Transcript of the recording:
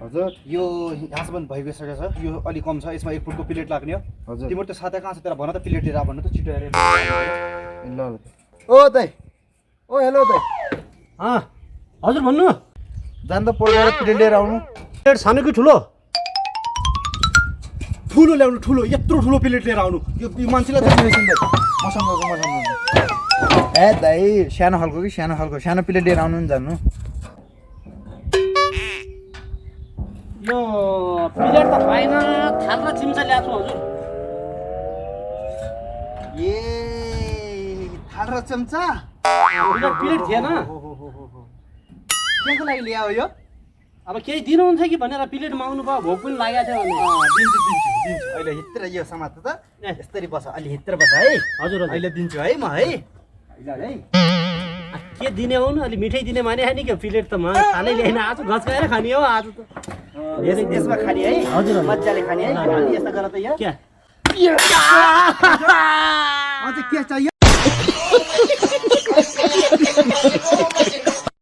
हजुर यो यहाँसम्म भइसकेको छ यो अलि कम छ यसमा 1 फुटको प्लेट लाग्ने हो हजुर तिम्रो त साथै कहाँ छ तेरा भन त प्लेट लिएर आ भन्नु त छिटो हेरेर ल ल ओ दाइ ओ हेलो दाइ हजुर भन्नु जान त पर्दैन प्लेट लिएर आउनु प्लेट सानो कि ठुलो ठुलो ल्याउनु ठुलो यत्रो ठुलो प्लेट लिएर आउनु यो मान्छेलाई त एकछिन दाइ म सम्झाउँछु ए दाइ सानो खालको कि सानो प्लेट लिएर आउनु नि जानु यो प्लेट त पाइन थाल र चिम्चा ल्याएको छु हजुर ए थाल र चम्चा प्लेट थिएन केको लागि ल्यायो यो अब केही दिनुहुन्छ कि भनेर प्लेट माग्नु भयो भोक पनि लागेको थियो भने दिन्छु अहिले हित्र यो समात त यसरी बस अलि हित्र बस है हजुर हजुर अहिले दिन्छु है म है अहिले है के दिने हो न अलि मिठाई दिने माने नि के प्लेट त म खानै ल्याइन आज घस्काएर खाने हो आज त धेरै त्यसमा खाने है हजुर, हजुर। मजाले खाने है अनि यस्तो गर त यो क्या अझ के चाहियो